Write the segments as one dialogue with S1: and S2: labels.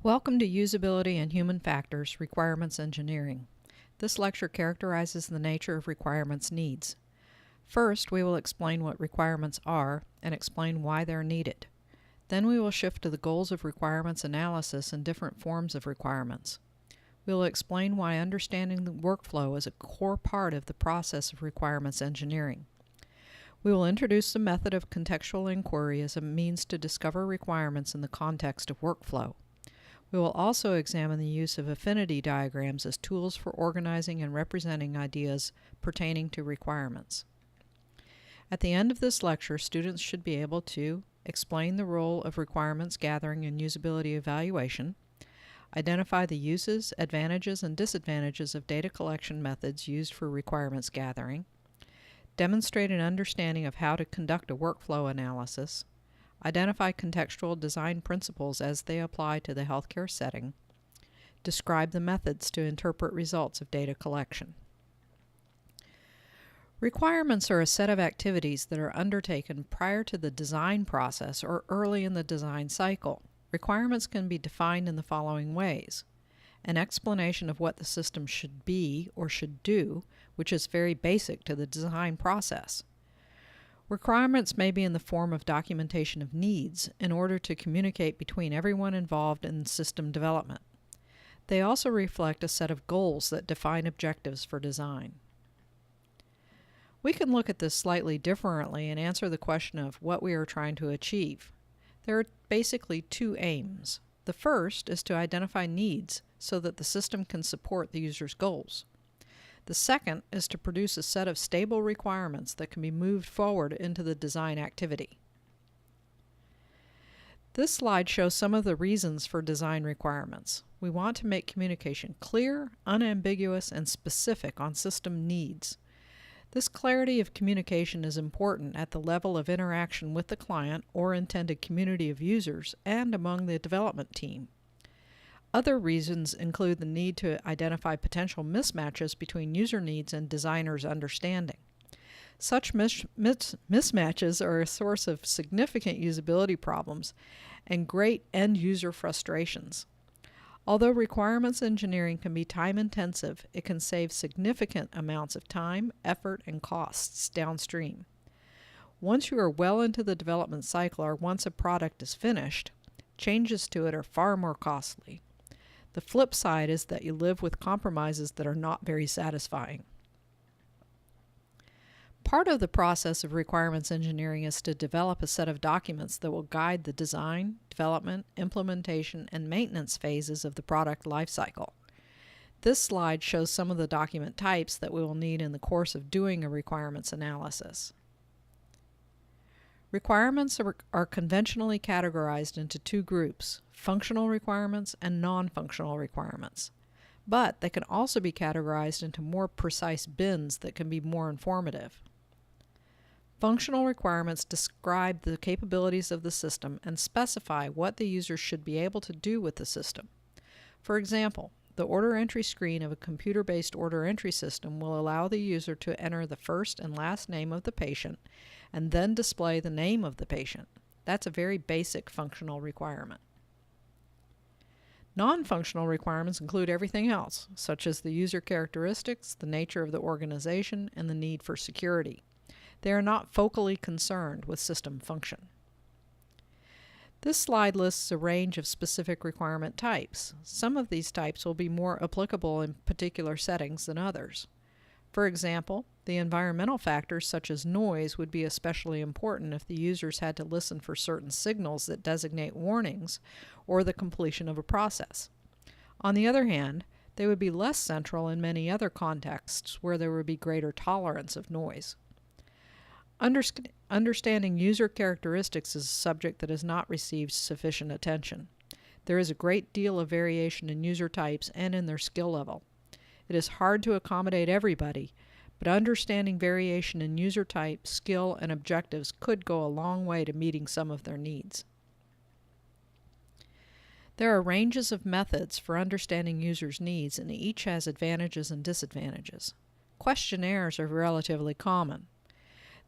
S1: Welcome to Usability and Human Factors, Requirements Engineering. This lecture characterizes the nature of requirements needs. First, we will explain what requirements are and explain why they're needed. Then we will shift to the goals of requirements analysis and different forms of requirements. We will explain why understanding the workflow is a core part of the process of requirements engineering. We will introduce the method of contextual inquiry as a means to discover requirements in the context of workflow. We will also examine the use of affinity diagrams as tools for organizing and representing ideas pertaining to requirements. At the end of this lecture, students should be able to explain the role of requirements gathering in usability evaluation, identify the uses, advantages, and disadvantages of data collection methods used for requirements gathering, demonstrate an understanding of how to conduct a workflow analysis, identify contextual design principles as they apply to the healthcare setting, describe the methods to interpret results of data collection. Requirements are a set of activities that are undertaken prior to the design process or early in the design cycle. Requirements can be defined in the following ways: an explanation of what the system should be or should do, which is very basic to the design process. Requirements may be in the form of documentation of needs in order to communicate between everyone involved in system development. They also reflect a set of goals that define objectives for design. We can look at this slightly differently and answer the question of what we are trying to achieve. There are basically two aims. The first is to identify needs so that the system can support the user's goals. The second is to produce a set of stable requirements that can be moved forward into the design activity. This slide shows some of the reasons for design requirements. We want to make communication clear, unambiguous, and specific on system needs. This clarity of communication is important at the level of interaction with the client or intended community of users and among the development team. Other reasons include the need to identify potential mismatches between user needs and designers' understanding. Such mismatches are a source of significant usability problems and great end-user frustrations. Although requirements engineering can be time-intensive, it can save significant amounts of time, effort, and costs downstream. Once you are well into the development cycle or once a product is finished, changes to it are far more costly. The flip side is that you live with compromises that are not very satisfying. Part of the process of requirements engineering is to develop a set of documents that will guide the design, development, implementation, and maintenance phases of the product lifecycle. This slide shows some of the document types that we will need in the course of doing a requirements analysis. Requirements are conventionally categorized into two groups: functional requirements and non-functional requirements. But they can also be categorized into more precise bins that can be more informative. Functional requirements describe the capabilities of the system and specify what the user should be able to do with the system. For example, the order entry screen of a computer-based order entry system will allow the user to enter the first and last name of the patient and then display the name of the patient. That's a very basic functional requirement. Non-functional requirements include everything else, such as the user characteristics, the nature of the organization, and the need for security. They are not focally concerned with system function. This slide lists a range of specific requirement types. Some of these types will be more applicable in particular settings than others. For example, the environmental factors such as noise would be especially important if the users had to listen for certain signals that designate warnings or the completion of a process. On the other hand, they would be less central in many other contexts where there would be greater tolerance of noise. Understanding user characteristics is a subject that has not received sufficient attention. There is a great deal of variation in user types and in their skill level. It is hard to accommodate everybody, but understanding variation in user type, skill, and objectives could go a long way to meeting some of their needs. There are ranges of methods for understanding users' needs, and each has advantages and disadvantages. Questionnaires are relatively common.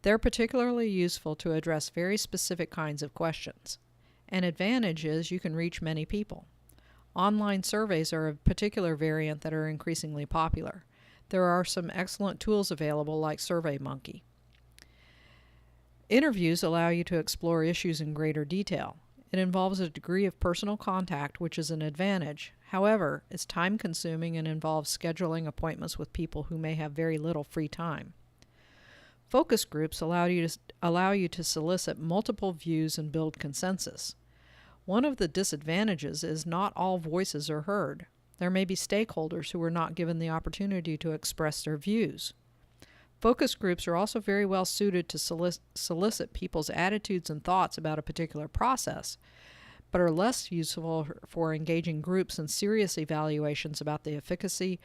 S1: They're particularly useful to address very specific kinds of questions. An advantage is you can reach many people. Online surveys are a particular variant that are increasingly popular. There are some excellent tools available like SurveyMonkey. Interviews allow you to explore issues in greater detail. It involves a degree of personal contact, which is an advantage. However, it's time-consuming and involves scheduling appointments with people who may have very little free time. Focus groups allow you to solicit multiple views and build consensus. One of the disadvantages is not all voices are heard. There may be stakeholders who are not given the opportunity to express their views. Focus groups are also very well suited to solicit people's attitudes and thoughts about a particular process, but are less useful for engaging groups in serious evaluations about the efficacy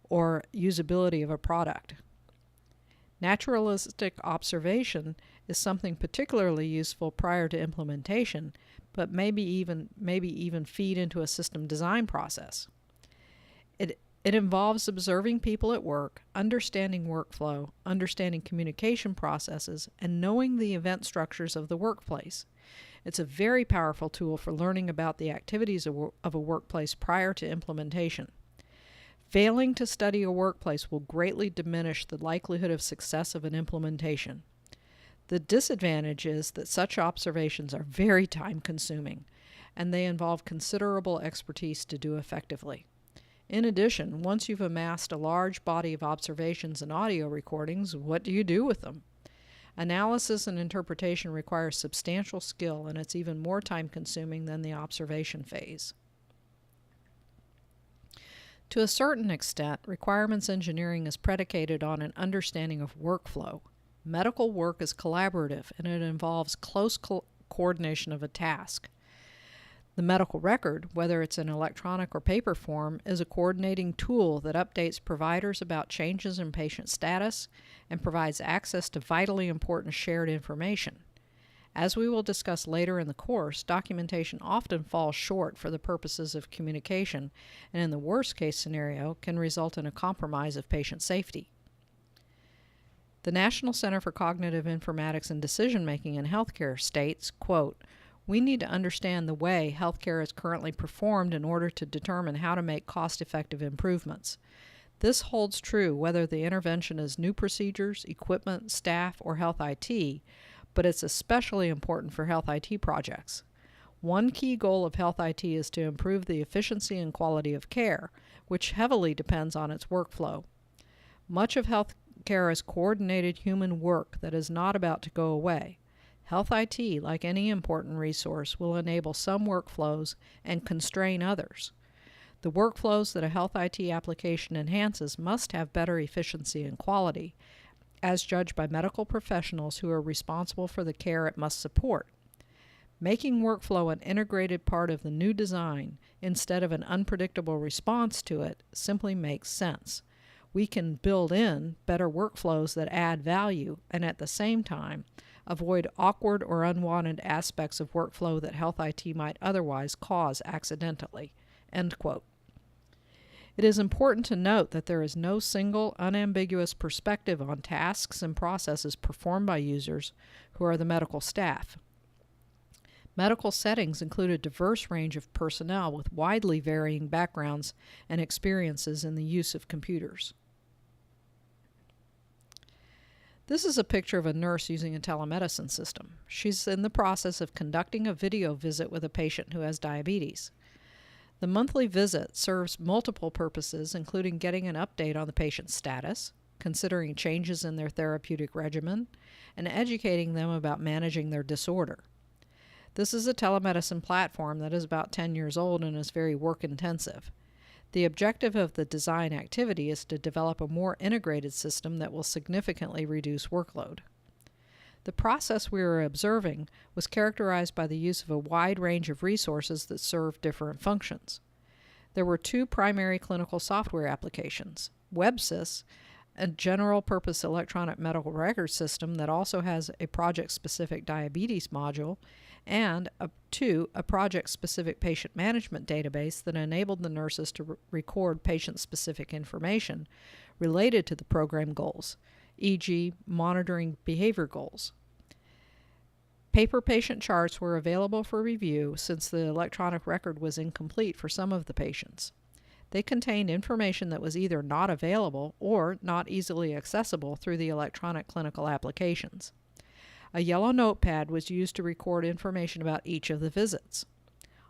S1: or usability of a product. Naturalistic observation is something particularly useful prior to implementation, but maybe even feed into a system design process. It involves observing people at work, understanding workflow, understanding communication processes, and knowing the event structures of the workplace. It's a very powerful tool for learning about the activities of a workplace prior to implementation. Failing to study a workplace will greatly diminish the likelihood of success of an implementation. The disadvantage is that such observations are very time-consuming, and they involve considerable expertise to do effectively. In addition, once you've amassed a large body of observations and audio recordings, what do you do with them? Analysis and interpretation requires substantial skill, and it's even more time-consuming than the observation phase. To a certain extent, requirements engineering is predicated on an understanding of workflow. Medical work is collaborative, and it involves close coordination of a task. The medical record, whether it's in electronic or paper form, is a coordinating tool that updates providers about changes in patient status and provides access to vitally important shared information. As we will discuss later in the course, documentation often falls short for the purposes of communication, and in the worst-case scenario can result in a compromise of patient safety. The National Center for Cognitive Informatics and Decision-Making in Healthcare states, quote, "We need to understand the way healthcare is currently performed in order to determine how to make cost-effective improvements. This holds true whether the intervention is new procedures, equipment, staff, or health IT, but it's especially important for health IT projects. One key goal of health IT is to improve the efficiency and quality of care, which heavily depends on its workflow. Much of healthcare is coordinated human work that is not about to go away. Health IT, like any important resource, will enable some workflows and constrain others. The workflows that a health IT application enhances must have better efficiency and quality, as judged by medical professionals who are responsible for the care it must support. Making workflow an integrated part of the new design instead of an unpredictable response to it simply makes sense. We can build in better workflows that add value and at the same time avoid awkward or unwanted aspects of workflow that health IT might otherwise cause accidentally." End quote. It is important to note that there is no single, unambiguous perspective on tasks and processes performed by users who are the medical staff. Medical settings include a diverse range of personnel with widely varying backgrounds and experiences in the use of computers. This is a picture of a nurse using a telemedicine system. She's in the process of conducting a video visit with a patient who has diabetes. The monthly visit serves multiple purposes, including getting an update on the patient's status, considering changes in their therapeutic regimen, and educating them about managing their disorder. This is a telemedicine platform that is about 10 years old and is very work-intensive. The objective of the design activity is to develop a more integrated system that will significantly reduce workload. The process we were observing was characterized by the use of a wide range of resources that serve different functions. There were two primary clinical software applications: WebSys, a general-purpose electronic medical record system that also has a project-specific diabetes module, and a project-specific patient management database that enabled the nurses to record patient-specific information related to the program goals, e.g. monitoring behavior goals. Paper patient charts were available for review since the electronic record was incomplete for some of the patients. They contained information that was either not available or not easily accessible through the electronic clinical applications. A yellow notepad was used to record information about each of the visits.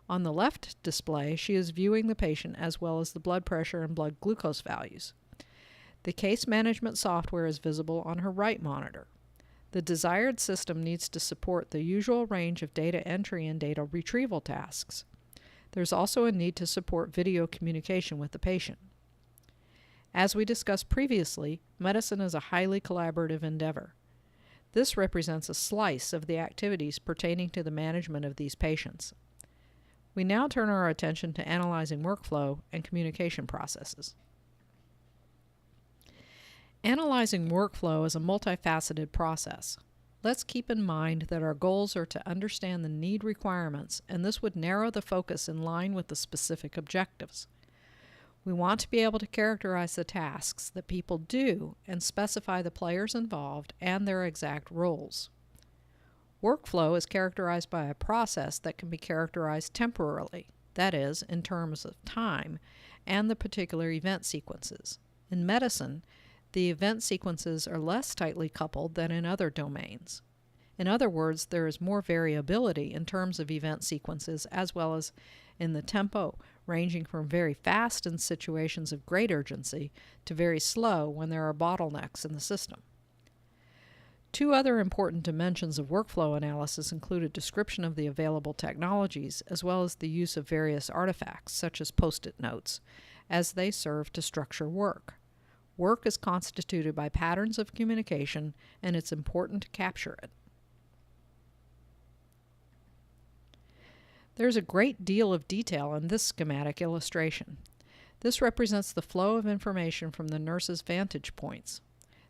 S1: On the left display, she is viewing the patient as well as the blood pressure and blood glucose values. The case management software is visible on her right monitor. The desired system needs to support the usual range of data entry and data retrieval tasks. There's also a need to support video communication with the patient. As we discussed previously, medicine is a highly collaborative endeavor. This represents a slice of the activities pertaining to the management of these patients. We now turn our attention to analyzing workflow and communication processes. Analyzing workflow is a multifaceted process. Let's keep in mind that our goals are to understand the need requirements, and this would narrow the focus in line with the specific objectives. We want to be able to characterize the tasks that people do and specify the players involved and their exact roles. Workflow is characterized by a process that can be characterized temporally, that is, in terms of time, and the particular event sequences. In medicine, the event sequences are less tightly coupled than in other domains. In other words, there is more variability in terms of event sequences as well as in the tempo, ranging from very fast in situations of great urgency to very slow when there are bottlenecks in the system. Two other important dimensions of workflow analysis include a description of the available technologies as well as the use of various artifacts, such as post-it notes, as they serve to structure work. Work is constituted by patterns of communication, and it's important to capture it. There's a great deal of detail in this schematic illustration. This represents the flow of information from the nurse's vantage points.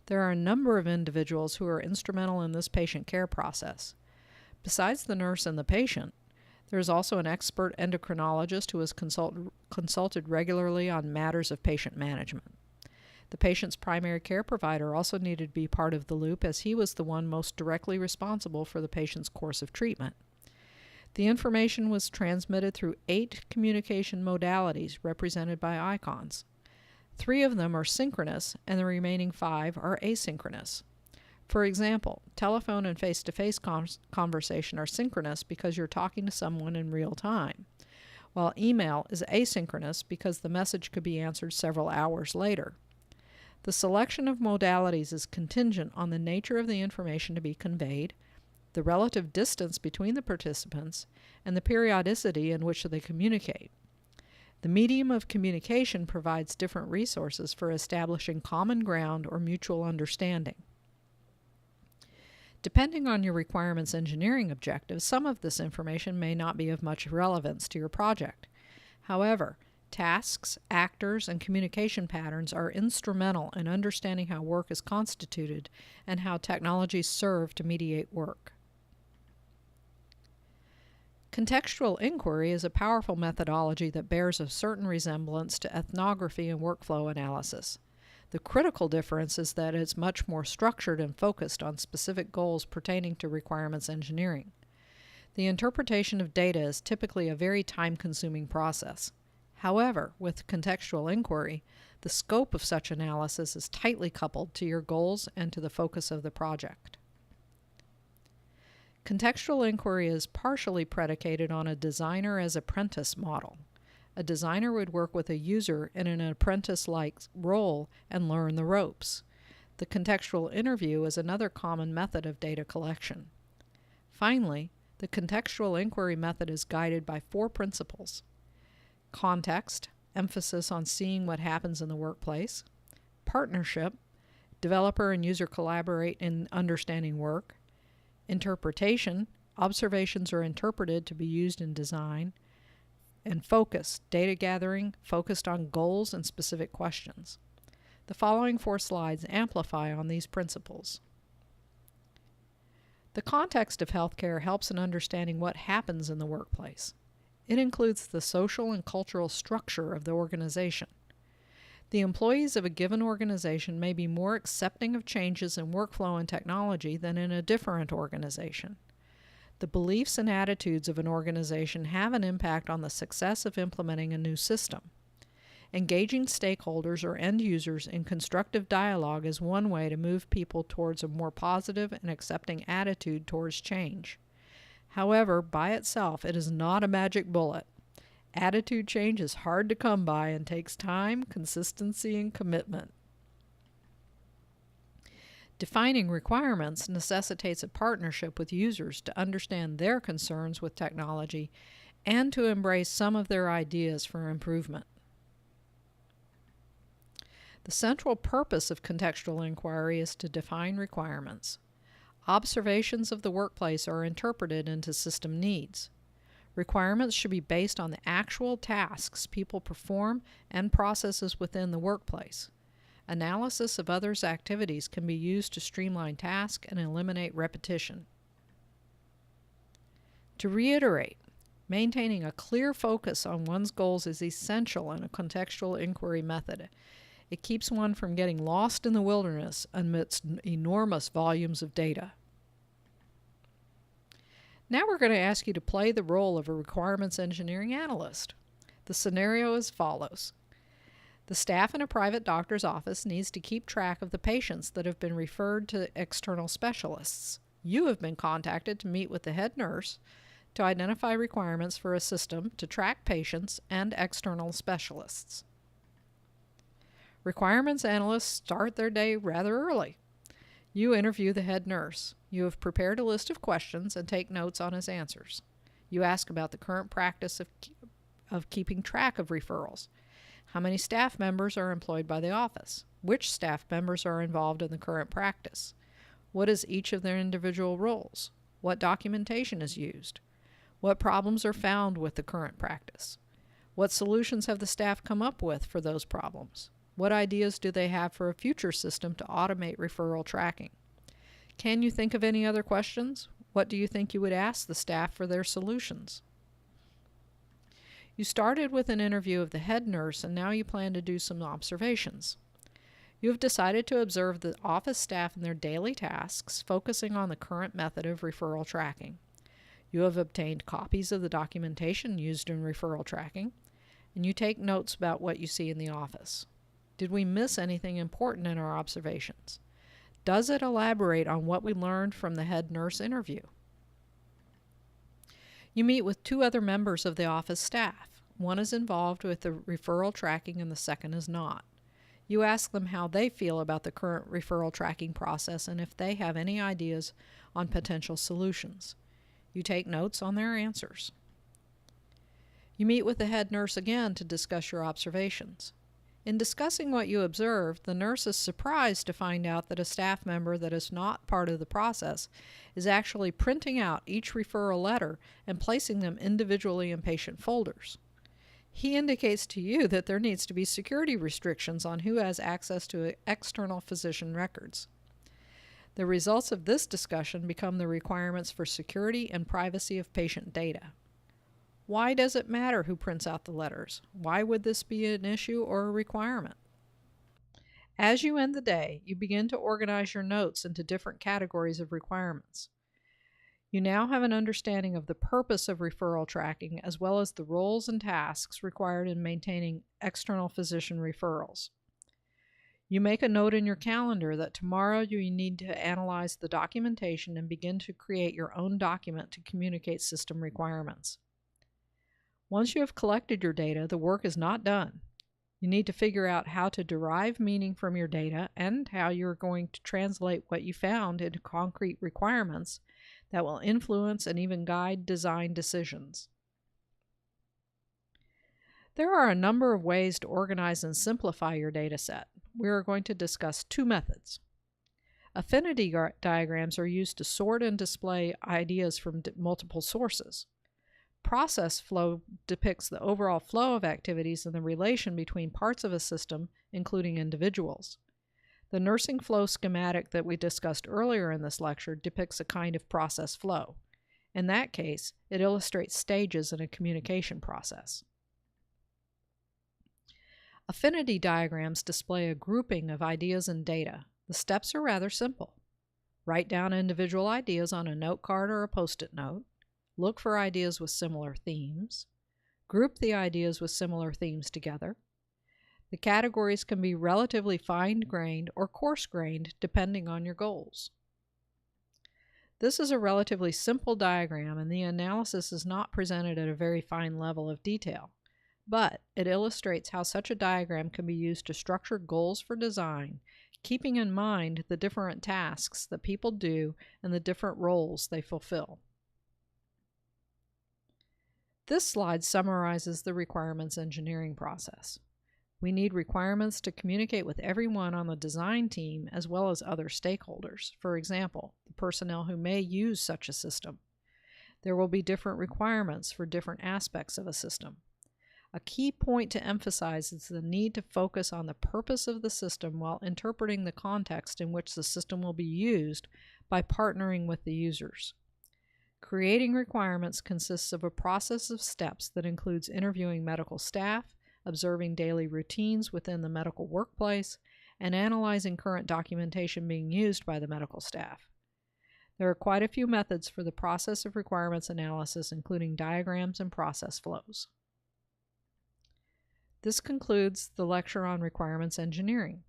S1: There are a number of individuals who are instrumental in this patient care process. Besides the nurse and the patient, there is also an expert endocrinologist who is consulted regularly on matters of patient management. The patient's primary care provider also needed to be part of the loop, as he was the one most directly responsible for the patient's course of treatment. The information was transmitted through 8 communication modalities represented by icons. 3 of them are synchronous, and the remaining 5 are asynchronous. For example, telephone and face-to-face conversation are synchronous because you're talking to someone in real time, while email is asynchronous because the message could be answered several hours later. The selection of modalities is contingent on the nature of the information to be conveyed, the relative distance between the participants, and the periodicity in which they communicate. The medium of communication provides different resources for establishing common ground or mutual understanding. Depending on your requirements engineering objectives, some of this information may not be of much relevance to your project. However, tasks, actors, and communication patterns are instrumental in understanding how work is constituted and how technologies serve to mediate work. Contextual inquiry is a powerful methodology that bears a certain resemblance to ethnography and workflow analysis. The critical difference is that it's much more structured and focused on specific goals pertaining to requirements engineering. The interpretation of data is typically a very time-consuming process. However, with contextual inquiry, the scope of such analysis is tightly coupled to your goals and to the focus of the project. Contextual inquiry is partially predicated on a designer as apprentice model. A designer would work with a user in an apprentice-like role and learn the ropes. The contextual interview is another common method of data collection. Finally, the contextual inquiry method is guided by 4 principles: context, emphasis on seeing what happens in the workplace; partnership, developer and user collaborate in understanding work; interpretation, observations are interpreted to be used in design; and focus, data gathering focused on goals and specific questions. The following 4 slides amplify on these principles. The context of healthcare helps in understanding what happens in the workplace. It includes the social and cultural structure of the organization. The employees of a given organization may be more accepting of changes in workflow and technology than in a different organization. The beliefs and attitudes of an organization have an impact on the success of implementing a new system. Engaging stakeholders or end users in constructive dialogue is one way to move people towards a more positive and accepting attitude towards change. However, by itself, it is not a magic bullet. Attitude change is hard to come by and takes time, consistency, and commitment. Defining requirements necessitates a partnership with users to understand their concerns with technology and to embrace some of their ideas for improvement. The central purpose of contextual inquiry is to define requirements. Observations of the workplace are interpreted into system needs. Requirements should be based on the actual tasks people perform and processes within the workplace. Analysis of others' activities can be used to streamline tasks and eliminate repetition. To reiterate, maintaining a clear focus on one's goals is essential in a contextual inquiry method. It keeps one from getting lost in the wilderness amidst enormous volumes of data. Now we're going to ask you to play the role of a requirements engineering analyst. The scenario is as follows. The staff in a private doctor's office needs to keep track of the patients that have been referred to external specialists. You have been contacted to meet with the head nurse to identify requirements for a system to track patients and external specialists. Requirements analysts start their day rather early. You interview the head nurse. You have prepared a list of questions and take notes on his answers. You ask about the current practice of keeping track of referrals. How many staff members are employed by the office? Which staff members are involved in the current practice? What is each of their individual roles? What documentation is used? What problems are found with the current practice? What solutions have the staff come up with for those problems? What ideas do they have for a future system to automate referral tracking? Can you think of any other questions? What do you think you would ask the staff for their solutions? You started with an interview of the head nurse, and now you plan to do some observations. You have decided to observe the office staff in their daily tasks, focusing on the current method of referral tracking. You have obtained copies of the documentation used in referral tracking, and you take notes about what you see in the office. Did we miss anything important in our observations? Does it elaborate on what we learned from the head nurse interview? You meet with two other members of the office staff. One is involved with the referral tracking and the second is not. You ask them how they feel about the current referral tracking process and if they have any ideas on potential solutions. You take notes on their answers. You meet with the head nurse again to discuss your observations. In discussing what you observed, the nurse is surprised to find out that a staff member that is not part of the process is actually printing out each referral letter and placing them individually in patient folders. He indicates to you that there needs to be security restrictions on who has access to external physician records. The results of this discussion become the requirements for security and privacy of patient data. Why does it matter who prints out the letters? Why would this be an issue or a requirement? As you end the day, you begin to organize your notes into different categories of requirements. You now have an understanding of the purpose of referral tracking as well as the roles and tasks required in maintaining external physician referrals. You make a note in your calendar that tomorrow you need to analyze the documentation and begin to create your own document to communicate system requirements. Once you have collected your data, the work is not done. You need to figure out how to derive meaning from your data and how you're going to translate what you found into concrete requirements that will influence and even guide design decisions. There are a number of ways to organize and simplify your data set. We are going to discuss two methods. Affinity diagrams are used to sort and display ideas from multiple sources. Process flow depicts the overall flow of activities and the relation between parts of a system, including individuals. The nursing flow schematic that we discussed earlier in this lecture depicts a kind of process flow. In that case, it illustrates stages in a communication process. Affinity diagrams display a grouping of ideas and data. The steps are rather simple. Write down individual ideas on a note card or a post-it note. look for ideas with similar themes, group the ideas with similar themes together. The categories can be relatively fine-grained or coarse-grained depending on your goals. This is a relatively simple diagram, and the analysis is not presented at a very fine level of detail, but it illustrates how such a diagram can be used to structure goals for design, keeping in mind the different tasks that people do and the different roles they fulfill. This slide summarizes the requirements engineering process. We need requirements to communicate with everyone on the design team as well as other stakeholders, for example, the personnel who may use such a system. There will be different requirements for different aspects of a system. A key point to emphasize is the need to focus on the purpose of the system while interpreting the context in which the system will be used by partnering with the users. Creating requirements consists of a process of steps that includes interviewing medical staff, observing daily routines within the medical workplace, and analyzing current documentation being used by the medical staff. There are quite a few methods for the process of requirements analysis, including diagrams and process flows. This concludes the lecture on requirements engineering.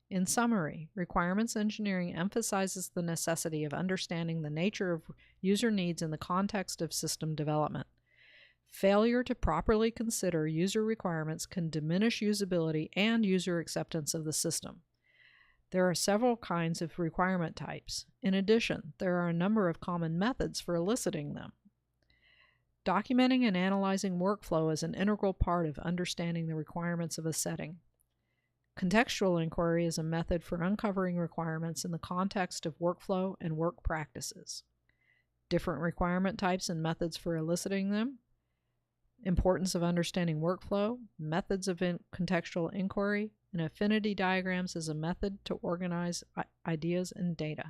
S1: In summary, requirements engineering emphasizes the necessity of understanding the nature of user needs in the context of system development. Failure to properly consider user requirements can diminish usability and user acceptance of the system. There are several kinds of requirement types. In addition, there are a number of common methods for eliciting them. Documenting and analyzing workflow is an integral part of understanding the requirements of a setting. Contextual inquiry is a method for uncovering requirements in the context of workflow and work practices. Different requirement types and methods for eliciting them. Importance of understanding workflow, methods of contextual inquiry, and affinity diagrams as a method to organize ideas and data.